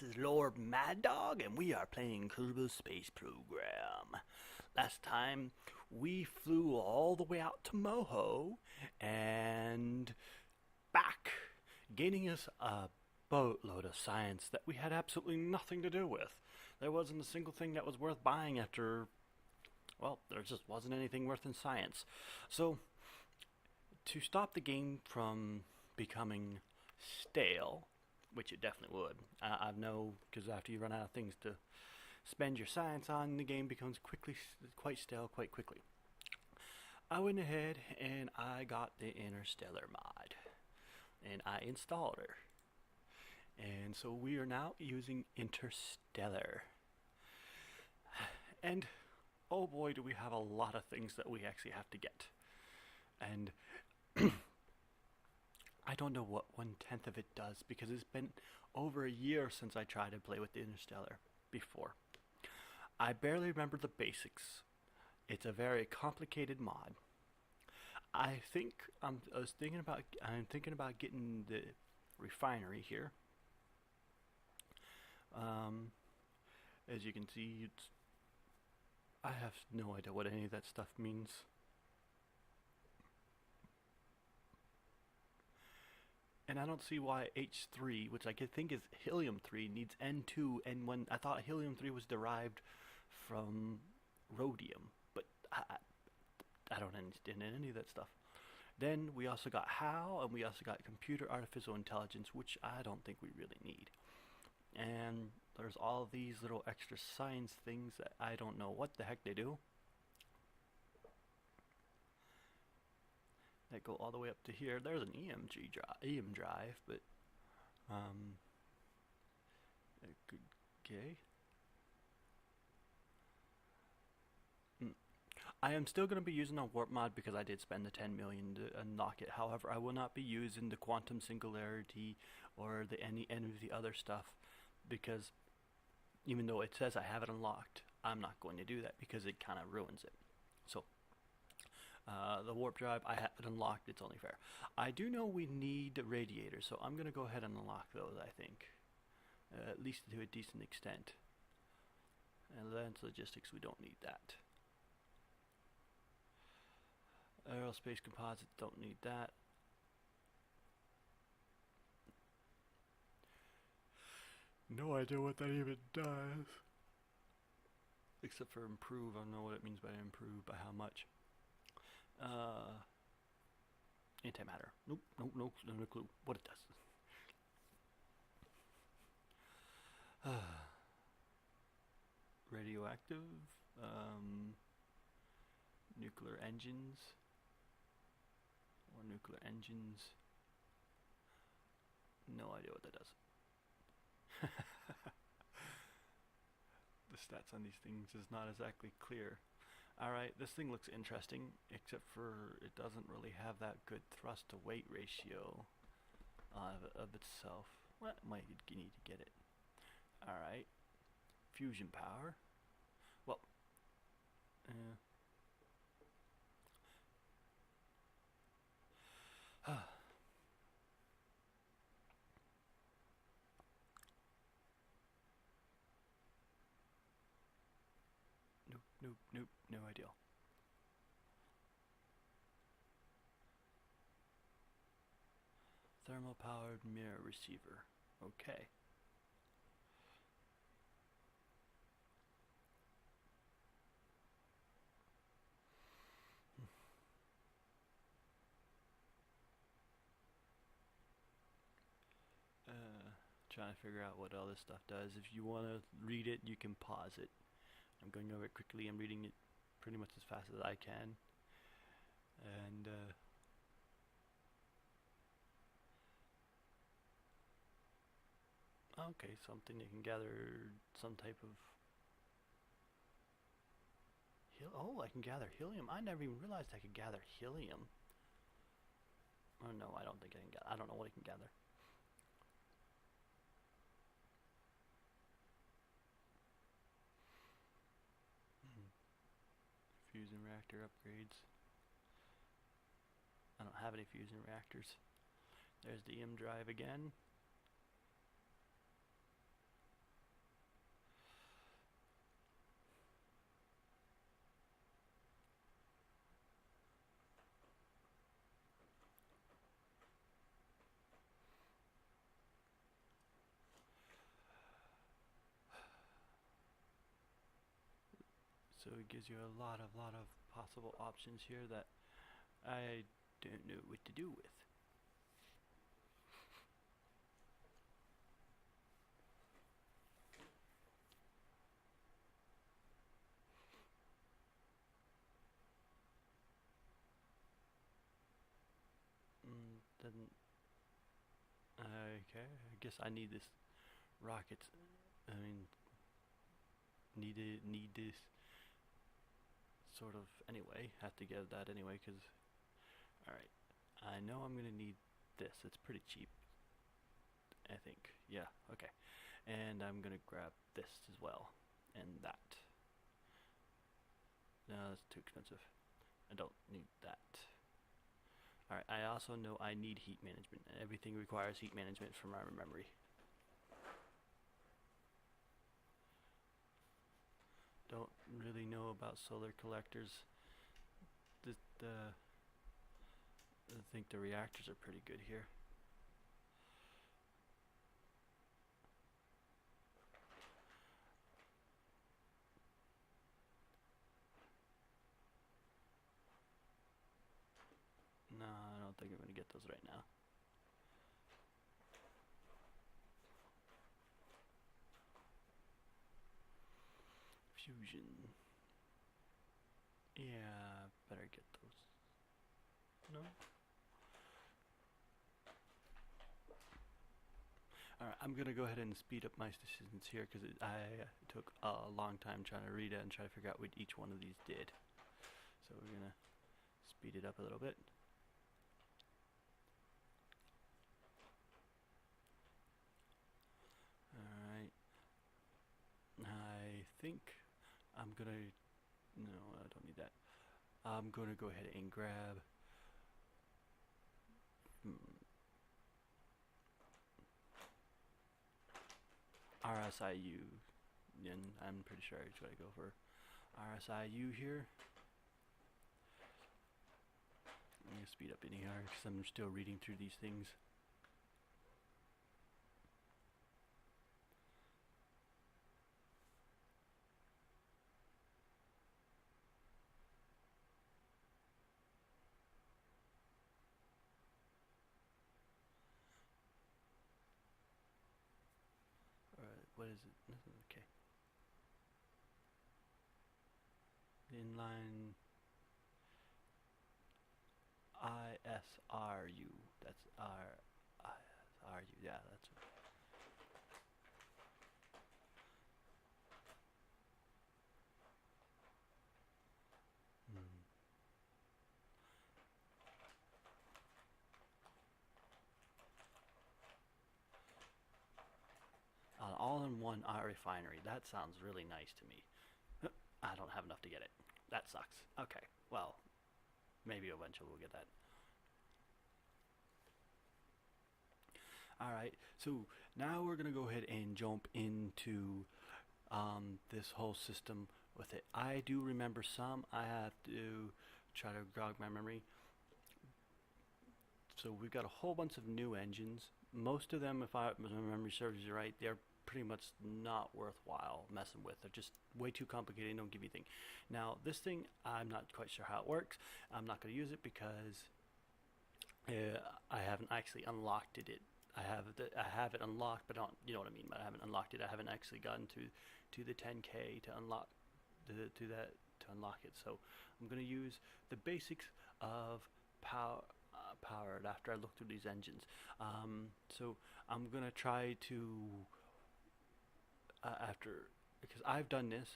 this is LordMaddog, and we are playing Kerbal Space Program. Last time, we flew all the way out to Moho and back, gaining us a boatload of science that we had absolutely nothing to do with. There wasn't a single thing that was worth buying after, well, there just wasn't anything worth in science. So, to stop the game from becoming stale, which it definitely would. I know, because after you run out of things to spend your science on, the game becomes quite stale quite quickly. I went ahead and I got the Interstellar mod, and I installed her. And so we are now using Interstellar. And oh boy, do we have a lot of things that we actually have to get. And I don't know what 1/10 of it does, because it's been over a year since I tried to play with the Interstellar before. I barely remember the basics. It's a very complicated mod. I think I'm thinking about getting the refinery here. As you can see, I have no idea what any of that stuff means. And I don't see why H3, which I think is helium-3, needs N2, and when I thought helium-3 was derived from rhodium, but I don't understand any of that stuff. Then we also got HAL, and we also got computer artificial intelligence, which I don't think we really need. And there's all these little extra science things that I don't know what the heck they do, that go all the way up to here. There's an EM drive, but okay. I am still going to be using a warp mod because I did spend the 10 million to unlock it. However, I will not be using the quantum singularity or any of the other stuff, because even though it says I have it unlocked, I'm not going to do that because it kind of ruins it. So the warp drive, I have it unlocked. It's only fair. I do know we need radiators, so I'm going to go ahead and unlock those, I think. At least to a decent extent. And then logistics, we don't need that. Aerospace composites, don't need that. No idea what that even does. Except for improve, I don't know what it means by improve, by how much. Antimatter. Nope, no clue what it does. Radioactive, nuclear engines, or nuclear engines. No idea what that does. The stats on these things is not exactly clear. Alright, this thing looks interesting, except for it doesn't really have that good thrust to weight ratio of itself. Well, might need to get it. Alright, fusion power. Well, nope, no idea. Thermal powered mirror receiver. Okay. Trying to figure out what all this stuff does. If you want to read it, you can pause it. I'm going over it quickly. I'm reading it pretty much as fast as I can. And okay, something that can gather some type of oh, I can gather helium. I never even realized I could gather helium. Oh no, I don't think I can gather. I don't know what I can gather. Fusion reactor upgrades. I don't have any fusion reactors. There's the M drive again. So it gives you a lot of possible options here that I don't know what to do with. Doesn't. Okay, I guess I need this rocket. I mean, need this sort of anyway. Have to get that anyway, cause all right. I know I'm gonna need this. It's pretty cheap, I think. Yeah. Okay. And I'm gonna grab this as well, and that. No, that's too expensive. I don't need that. Alright, I also know I need heat management, and everything requires heat management from my memory. Don't really know about solar collectors. I think the reactors are pretty good here. No, I don't think I'm going to get those right now. Fusion. Yeah, better get those. No? Alright, I'm going to go ahead and speed up my decisions here because I took a long time trying to read it and try to figure out what each one of these did. So we're going to speed it up a little bit. Alright. I think I'm going to... No, I don't need that. I'm going to go ahead and grab... RSIU, and I'm pretty sure I just gotta go for RSIU here. I'm gonna speed up any here because I'm still reading through these things. What is it? Okay. Inline ISRU. That's ISRU. Yeah, that's it. All-in-one refinery. That sounds really nice to me. I don't have enough to get it. That sucks. Okay, well, maybe eventually we'll get that. Alright, so now we're going to go ahead and jump into this whole system with it. I do remember some. I have to try to jog my memory. So we've got a whole bunch of new engines. Most of them, if my memory serves you right, they're pretty much not worthwhile messing with. They're just way too complicated and don't give you anything. Now, this thing, I'm not quite sure how it works. I'm not going to use it because I haven't actually unlocked it. I have it unlocked, but you know what I mean. But I haven't unlocked it. I haven't actually gotten to the 10K to unlock to unlock it. So I'm going to use the basics of powered after I look through these engines. So I'm going to try to after, because I've done this.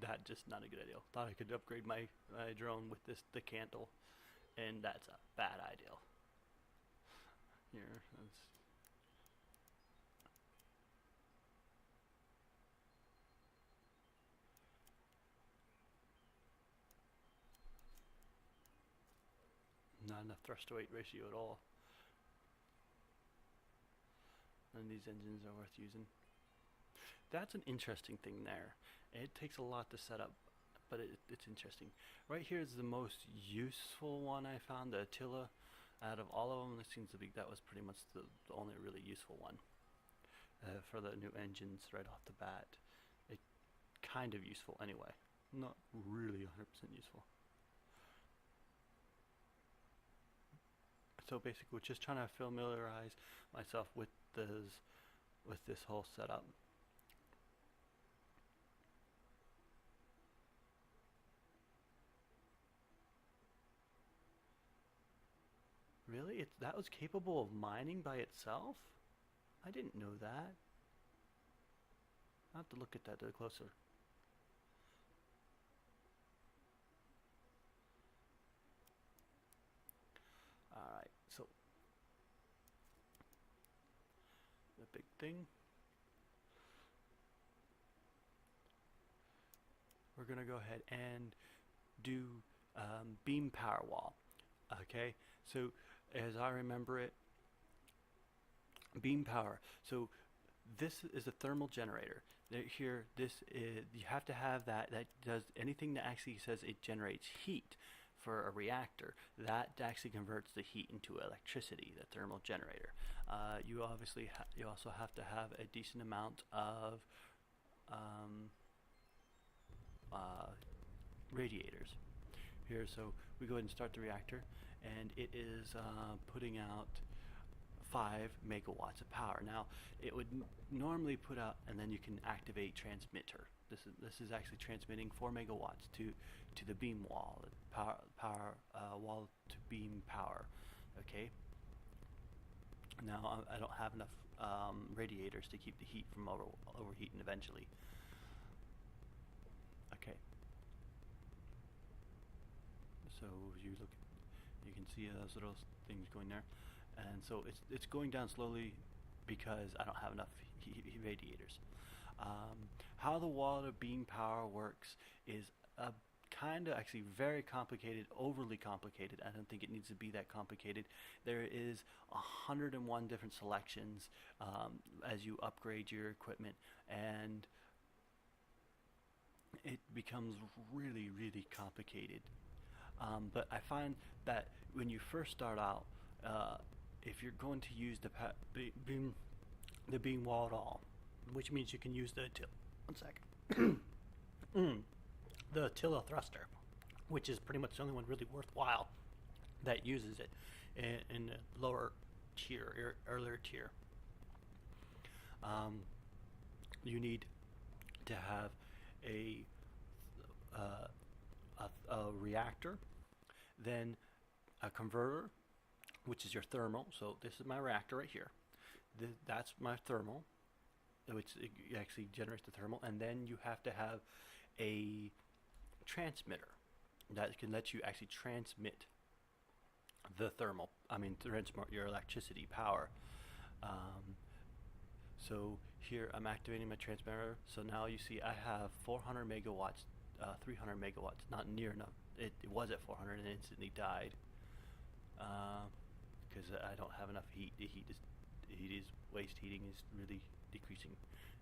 That just not a good idea. Thought I could upgrade my drone with the candle, and that's a bad idea. Here, that's not enough thrust to weight ratio at all. None of these engines are worth using. That's an interesting thing there. It takes a lot to set up, but it's interesting. Right here is the most useful one I found, the Attila. Out of all of them, it seems to be that was pretty much the only really useful one. for the new engines right off the bat. It kind of useful anyway, not really 100% useful. So basically, we're just trying to familiarize myself with this whole setup. Really? That was capable of mining by itself? I didn't know that. I'll have to look at that a little closer. Alright, so the big thing. We're going to go ahead and do beam power wall. Okay, so as I remember it, beam power. So this is a thermal generator. Here, this is, you have to have that does anything that actually says it generates heat for a reactor. That actually converts the heat into electricity, the thermal generator. You obviously you also have to have a decent amount of radiators here. So we go ahead and start the reactor, and it is putting out 5 megawatts of power. Now it would normally put out, and then you can activate transmitter. This is actually transmitting 4 megawatts to the beam wall, power wall to beam power. Okay. Now I don't have enough radiators to keep the heat from overheating eventually. Okay. So you look, you can see those little things going there, and so it's going down slowly because I don't have enough radiators. How the wall to beam power works is kind of actually very complicated, overly complicated. I don't think it needs to be that complicated. There is 101 different selections as you upgrade your equipment, and it becomes really, really complicated. But I find that when you first start out, if you're going to use the beam wall at all, which means you can use the the Tilla thruster, which is pretty much the only one really worthwhile that uses it in the lower tier, earlier tier. You need to have a reactor, then a converter, which is your thermal. So this is my reactor right here. That's my thermal, which actually generates the thermal, and then you have to have a transmitter that can let you actually transmit the thermal. Transmit your electricity power. So here I'm activating my transmitter. So now you see I have 400 megawatts, 300 megawatts. Not near enough. It was at 400 and instantly died because I don't have enough heat. The heat is waste heating is really decreasing.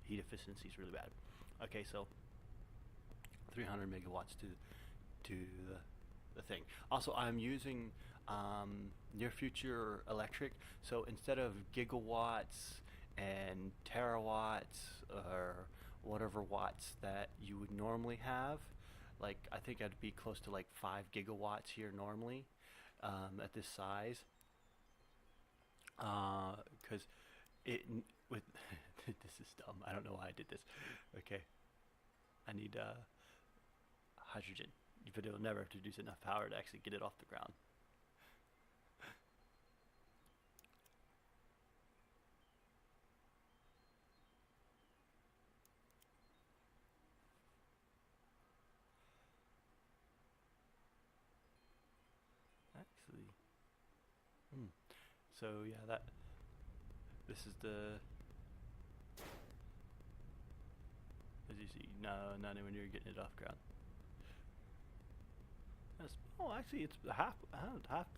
Heat efficiency is really bad. Okay, so 300 megawatts to the thing. Also, I'm using near future electric. So instead of gigawatts and terawatts or whatever watts that you would normally have, like I think I'd be close to like 5 gigawatts here normally at this size, because with this is dumb. I don't know why I did this. Okay, I need hydrogen, but it'll never produce enough power to actually get it off the ground. Actually, so yeah, this is the, as you see, no, not anywhere near getting it off ground. Oh, actually, it's half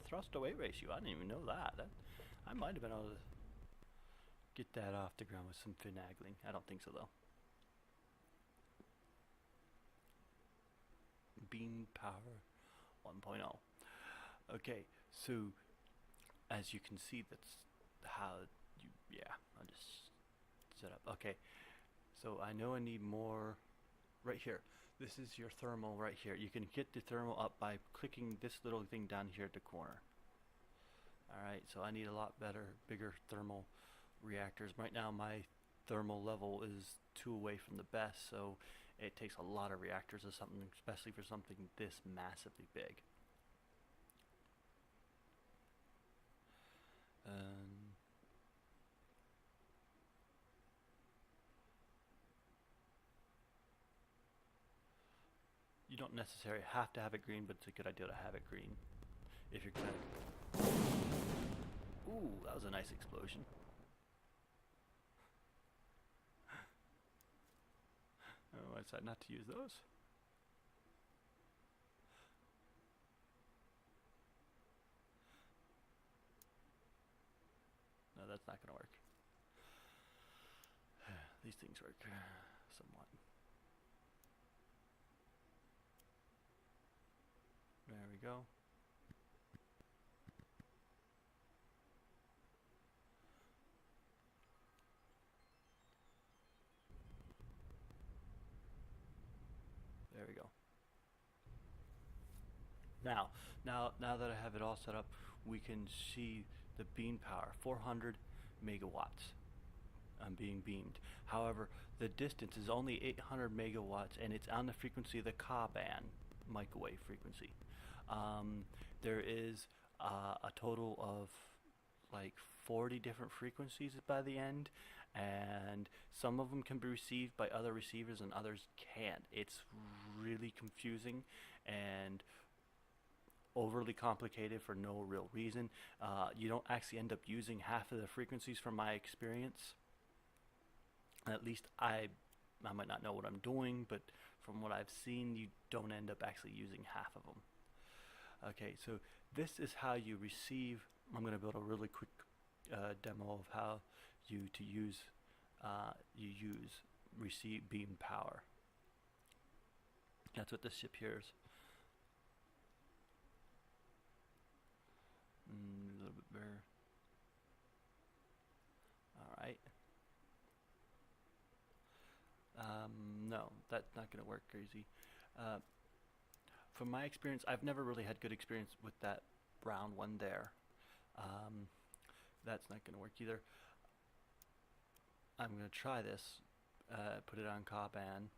thrust to weight ratio. I didn't even know that. I might have been able to get that off the ground with some finagling. I don't think so though. Beam power 1.0. Okay, so as you can see, that's how you. Yeah, I'll just set up. Okay, so I know I need more right here. This is your thermal right here. You can get the thermal up by clicking this little thing down here at the corner. Alright, so I need a lot bigger thermal reactors. Right now my thermal level is 2 away from the best, so it takes a lot of reactors or something, especially for something this massively big. You don't necessarily have to have it green, but it's a good idea to have it green if you're gonna. Ooh, that was a nice explosion. Oh, I decided not to use those. No, that's not gonna work. These things work somewhat. There we go. There we go. Now that I have it all set up, we can see the beam power, 400 megawatts. Being beamed. However, the distance is only 800 megawatts, and it's on the frequency of the KA band, microwave frequency. There is a total of like 40 different frequencies by the end, and some of them can be received by other receivers and others can't. It's really confusing and overly complicated for no real reason. You don't actually end up using half of the frequencies from my experience. At least I might not know what I'm doing, but from what I've seen, you don't end up actually using half of them. Okay, so this is how you receive. I'm going to build a really quick demo of how you use receive beam power. That's what this ship here is. A little bit better. All right. No, that's not going to work crazy. From my experience, I've never really had good experience with that brown one there. That's not going to work either. I'm going to try this, put it on KA band.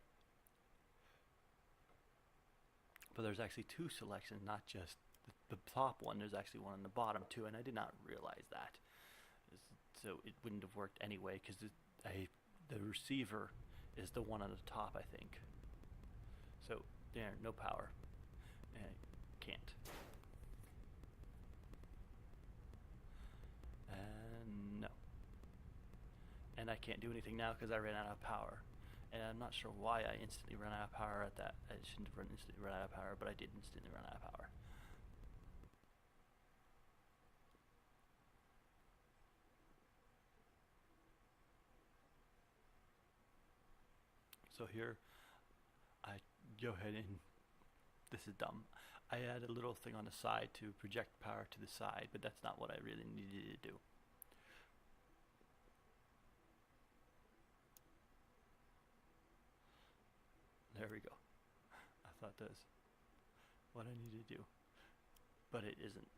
But there's actually 2 selections, not just the top one. There's actually one on the bottom too, and I did not realize that. So it wouldn't have worked anyway, because the receiver is the one on the top, I think. So there, no power. Can't. And no. And I can't do anything now because I ran out of power. And I'm not sure why I instantly ran out of power at that. I shouldn't have instantly run out of power, but I did instantly run out of power. So here, I go ahead and, this is dumb, I add a little thing on the side to project power to the side, but that's not what I really needed to do. There we go. I thought that's what I needed to do, but it isn't.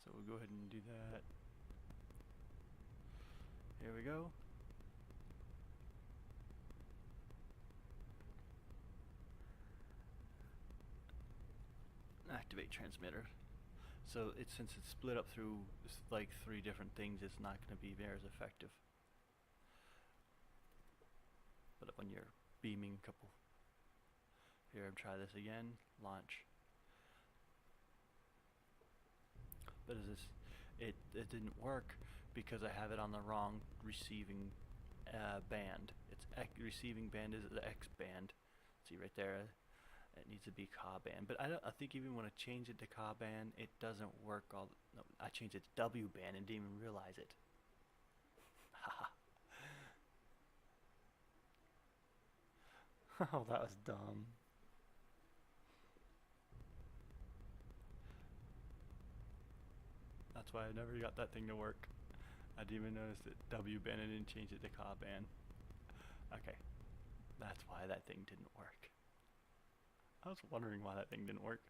So we'll go ahead and do that. Here we go. Activate transmitter. So since it's split up through like 3 different things, it's not going to be very as effective. But when you're beaming a couple, here, try this again. Launch. But it didn't work because I have it on the wrong receiving band. Its receiving band is the X band. See right there. It needs to be KA band, but I think even when I change it to KA band, it doesn't work. No, I changed it to W band and didn't even realize it. Oh, that was dumb. That's That's why I never got that thing to work. I didn't even notice that W band and didn't change it to Ka band. Okay, that's why that thing didn't work. I was wondering why that thing didn't work.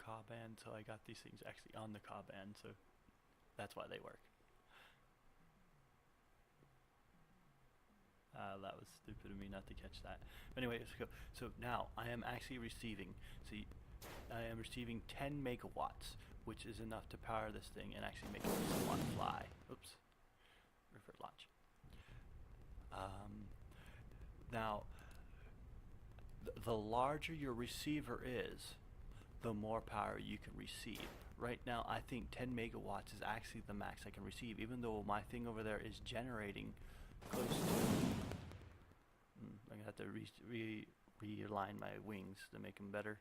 Ka band, so I got these things actually on the Ka band, so that's why they work. That was stupid of me not to catch that. Anyway, let's go. So now I am actually receiving. See, I am receiving 10 megawatts, which is enough to power this thing and actually make this one fly. Oops. Revert launch. Now, the larger your receiver is, the more power you can receive. Right now, I think 10 megawatts is actually the max I can receive, even though my thing over there is generating close to... I'm going to have to realign my wings to make them better.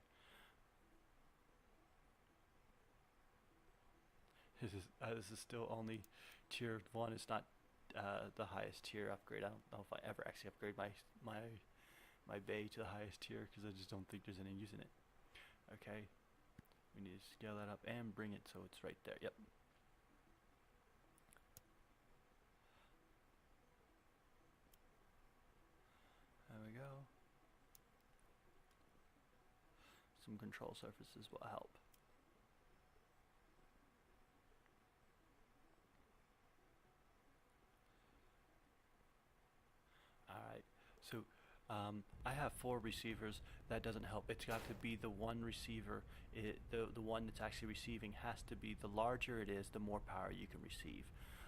This is still only tier 1. It's not the highest tier upgrade. I don't know if I ever actually upgrade my bay to the highest tier, because I just don't think there's any use in it. Okay, we need to scale that up and bring it so it's right there. Yep. There we go. Some control surfaces will help. Alright, so I have 4 receivers. That doesn't help. It's got to be the one receiver. The one that's actually receiving has to be, the larger it is, the more power you can receive.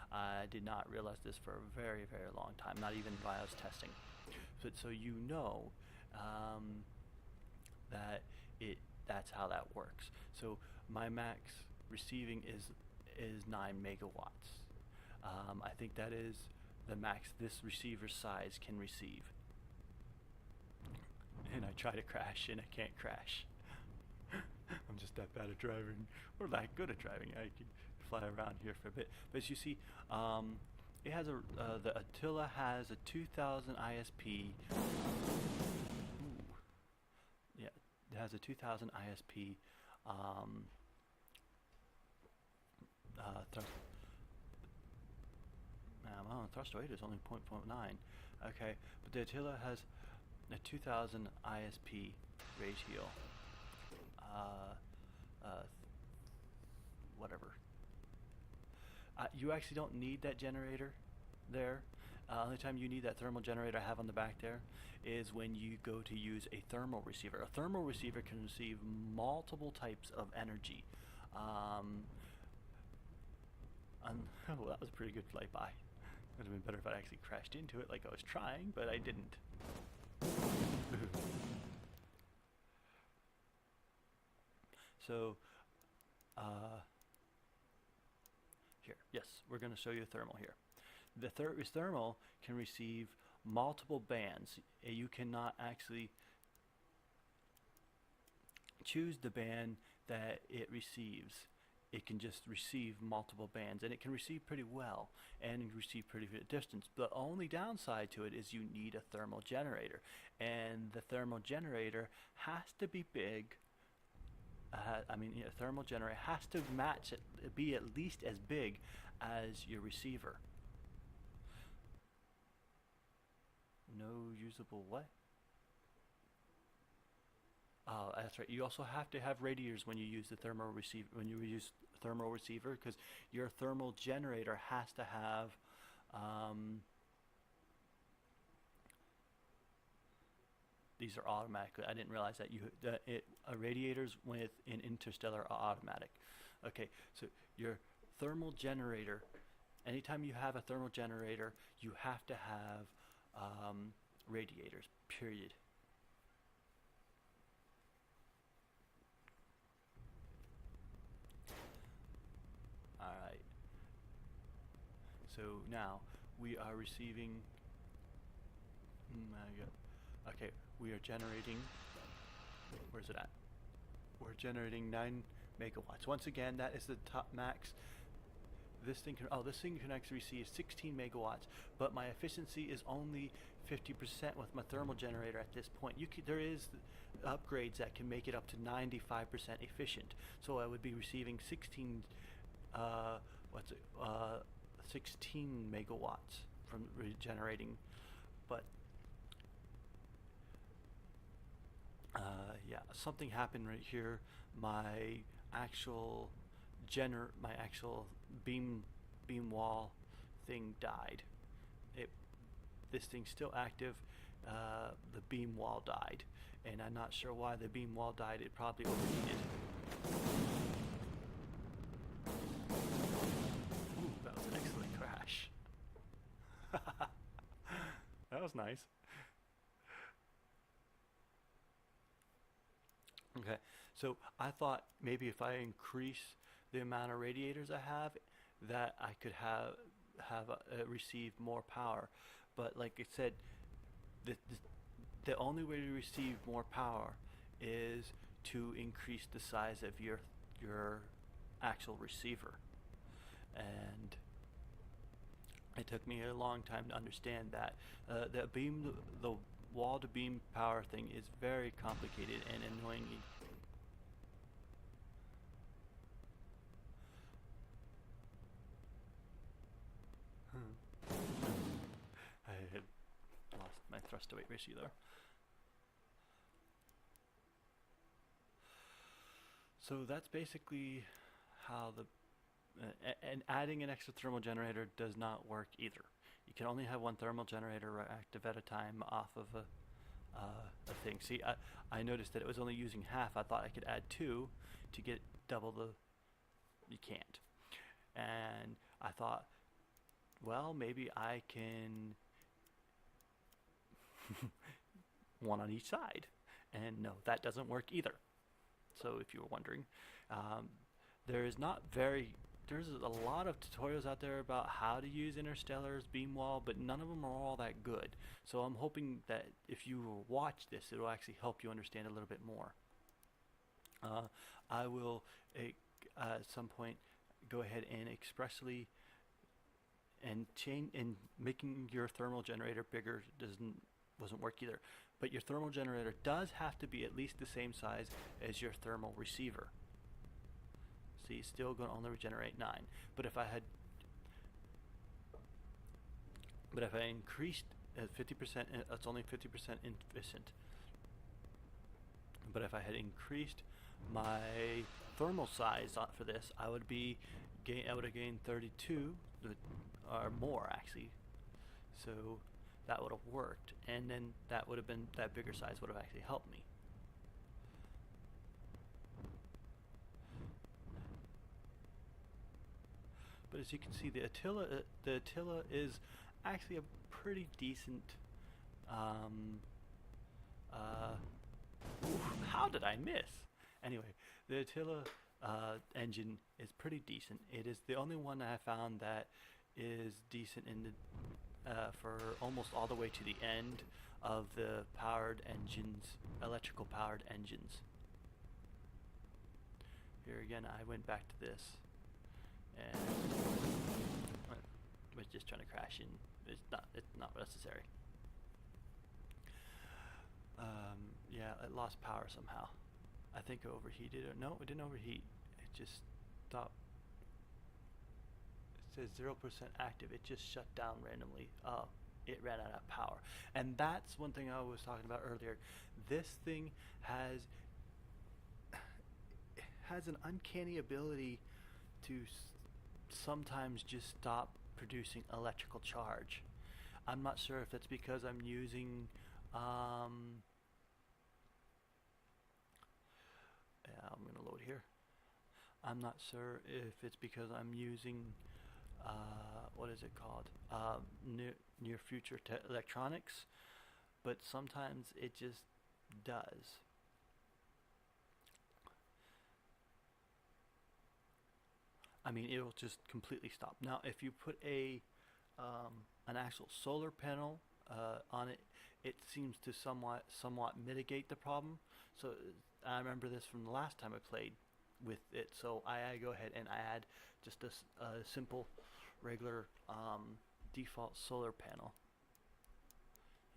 I did not realize this for a very, very long time, not even while I was testing. So you know that's how that works. So my max receiving is 9 megawatts. I think that is the max this receiver's size can receive. And I try to crash and I can't crash. I'm just that bad at driving, or that good at driving. I can fly around here for a bit. But as you see, it has the Attila has a 2000 ISP. Ooh. Yeah, it has a 2000 ISP. Thrust weight is only 0.9. Okay, but the Attila has a 2000 ISP ratio. Whatever. You actually don't need that generator there. Only time you need that thermal generator I have on the back there is when you go to use a thermal receiver. A thermal receiver can receive multiple types of energy. Well, that was a pretty good flyby. Would have been better if I actually crashed into it like I was trying, but I didn't. So, here, yes, we're going to show you thermal here. The thermal can receive multiple bands. You cannot actually choose the band that it receives. It can just receive multiple bands, and it can receive pretty well and receive pretty good distance. The only downside to it is you need a thermal generator, and the thermal generator has to be big. A thermal generator has to match it, be at least as big as your receiver. No usable what? Oh, that's right. You also have to have radiators when you use the thermal receiver. When you use thermal receiver, because your thermal generator has to have. These are automatic. I didn't realize that radiators in Interstellar are automatic. Okay, so your thermal generator. Anytime you have a thermal generator, you have to have radiators. Period. Alright, so now we are receiving. Okay, we are generating. Where's it at? We're generating 9 megawatts. Once again, that is the top max. This thing can actually receive 16 megawatts, but my efficiency is only 50% with my thermal generator at this point. There is upgrades that can make it up to 95% efficient. So I would be receiving 16 megawatts from regenerating, but yeah, something happened right here. My actual beam wall thing died. This thing's still active. The beam wall died, and I'm not sure why the beam wall died. It probably overheated. Ooh, that was an excellent crash. That was nice. Okay, so I thought maybe if I increase the amount of radiators I have, that I could receive more power. But like I said, the only way to receive more power is to increase the size of your actual receiver. And it took me a long time to understand that. The wall to beam power thing is very complicated and annoying. I had lost my thrust to weight ratio there. So that's basically how and adding an extra thermal generator does not work either. You can only have one thermal generator active at a time off of a thing. See, I noticed that it was only using half. I thought I could add 2 to get double the. You can't. And I thought, well, maybe I can one on each side. And no, that doesn't work either. So if you were wondering, there's a lot of tutorials out there about how to use Interstellar's beam wall, but none of them are all that good. So I'm hoping that if you watch this, it will actually help you understand a little bit more. I will at some point go ahead and expressly change, and making your thermal generator bigger wasn't work either. But your thermal generator does have to be at least the same size as your thermal receiver. See, it's still going to only regenerate 9. But if I increased at 50%, it's only 50% efficient. But if I had increased my thermal size for this, I would have gained 32 or more actually. So that would have worked, and then that bigger size would have actually helped me. But as you can see, the Attila is actually a pretty decent. How did I miss? Anyway, the Attila engine is pretty decent. It is the only one that I found that is decent in for almost all the way to the end of the electrical powered engines. Here again, I went back to this, and I was just trying to crash in. It's not necessary. Yeah, it lost power somehow. I think it overheated. No, it didn't overheat. It just stopped. It says 0% active. It just shut down randomly. It ran out of power. And that's one thing I was talking about earlier. This thing has an uncanny ability to sometimes just stop producing electrical charge. I'm not sure if it's because I'm using yeah, I'm going to load here. I'm not sure if it's because I'm using what is it called? Near future electronics, but sometimes it just does. I mean, it'll just completely stop. Now, if you put a an actual solar panel on it, it seems to somewhat mitigate the problem. So I remember this from the last time I played with it. So I go ahead and I add just a simple, regular default solar panel.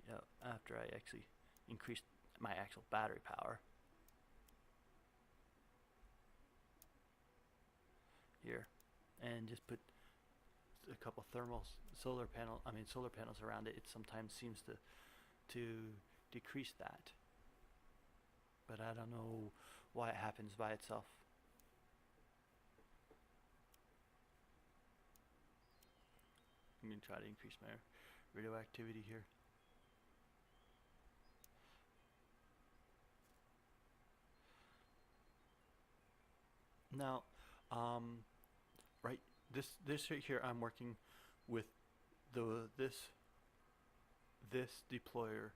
You know, after I actually increased my actual battery power here, and just put a couple thermal solar panels around it. It sometimes seems to decrease that, but I don't know why it happens by itself. I'm going to try to increase my radioactivity here. Now, right, this right here, I'm working with this deployer.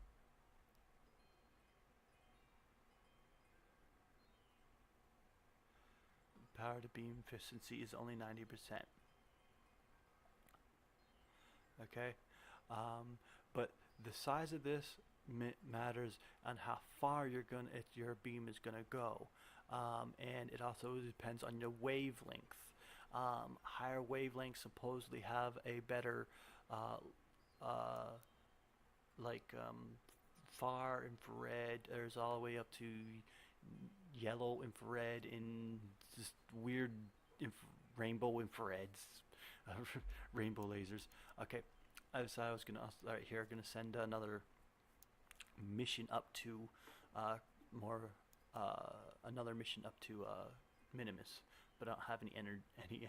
Power to beam efficiency is only 90%. Okay, but the size of this matters on how far your beam is gonna go, and it also depends on your wavelength. Higher wavelengths supposedly have a better, like far infrared. There's all the way up to yellow infrared in just weird rainbow infrareds, rainbow lasers. Okay, so I was gonna gonna send another mission up to another mission up to Minimus, but I don't have any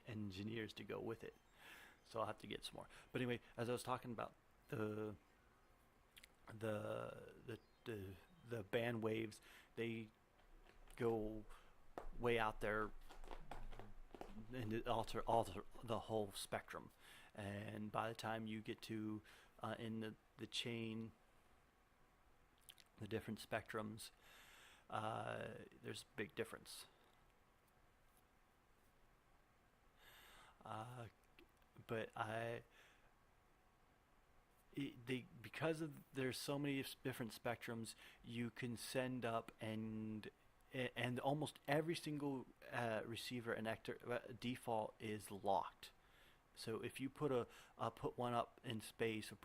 engineers to go with it, so I'll have to get some more. But anyway, as I was talking about the band waves, they go way out there and alter the whole spectrum. And by the time you get to in the chain, the different spectrums, there's a big difference. But because there's so many different spectrums, you can send up and almost every single receiver and default is locked. So if you put one up in space, or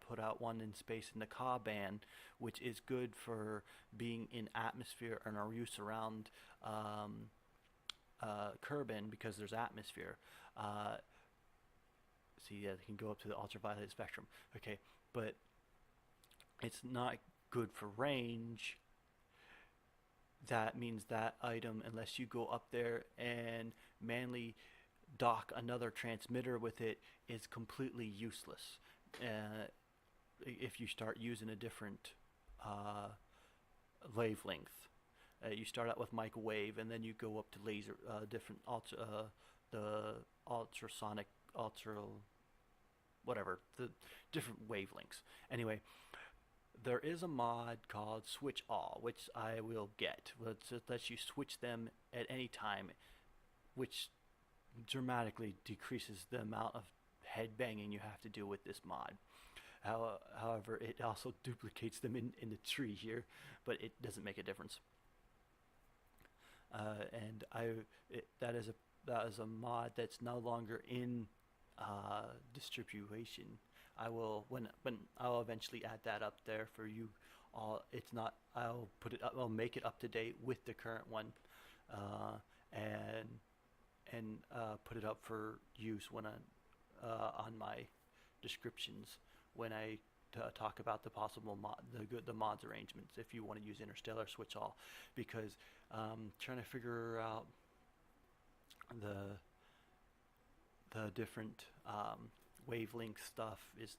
put out one in space in the Ka band, which is good for being in atmosphere and our use around Kerbin because there's atmosphere. See, it can go up to the ultraviolet spectrum. Okay, but it's not good for range. That means that item, unless you go up there and manually dock another transmitter with it, is completely useless. If you start using a different wavelength, you start out with microwave, and then you go up to laser, different the ultrasonic, whatever, the different wavelengths. Anyway, there is a mod called Switch All, which I will get. It lets you switch them at any time, which dramatically decreases the amount of head banging you have to do with this mod. However, it also duplicates them in the tree here, but it doesn't make a difference. And that is a mod that's no longer in distribution. I will I'll eventually add that up there for you all. It's not. I'll make it up to date with the current one, and put it up for use when on my descriptions when I talk about the possible the mods arrangements if you want to use Interstellar Switch All, because trying to figure out the different wavelength stuff is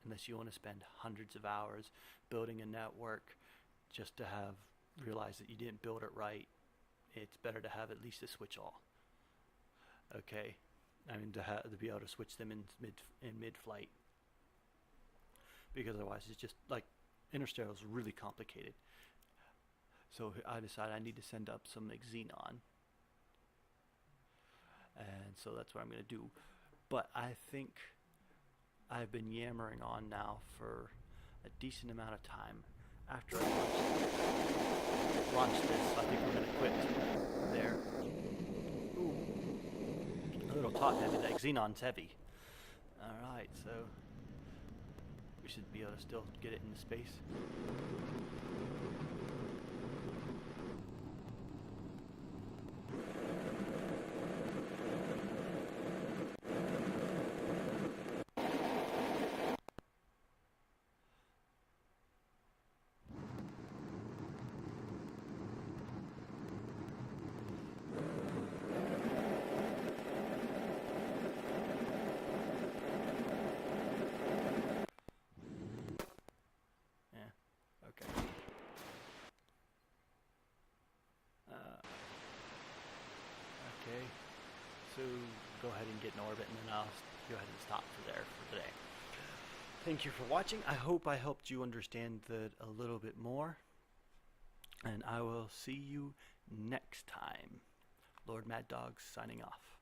unless you want to spend hundreds of hours building a network just to realize that you didn't build it right, it's better to have at least a switch all. Okay, I mean to be able to switch them in mid-flight, because otherwise it's just like Interstellar is really complicated. So I decided I need to send up some xenon, and so that's what I'm going to do. But I think I've been yammering on now for a decent amount of time. After I launch this, I think we're going to quit there. Ooh, a little top heavy. That xenon's heavy. Alright, so we should be able to still get it into space. Okay, so go ahead and get in orbit, and then I'll go ahead and stop for today. Thank you for watching. I hope I helped you understand that a little bit more, and I will see you next time. LordMaddog signing off.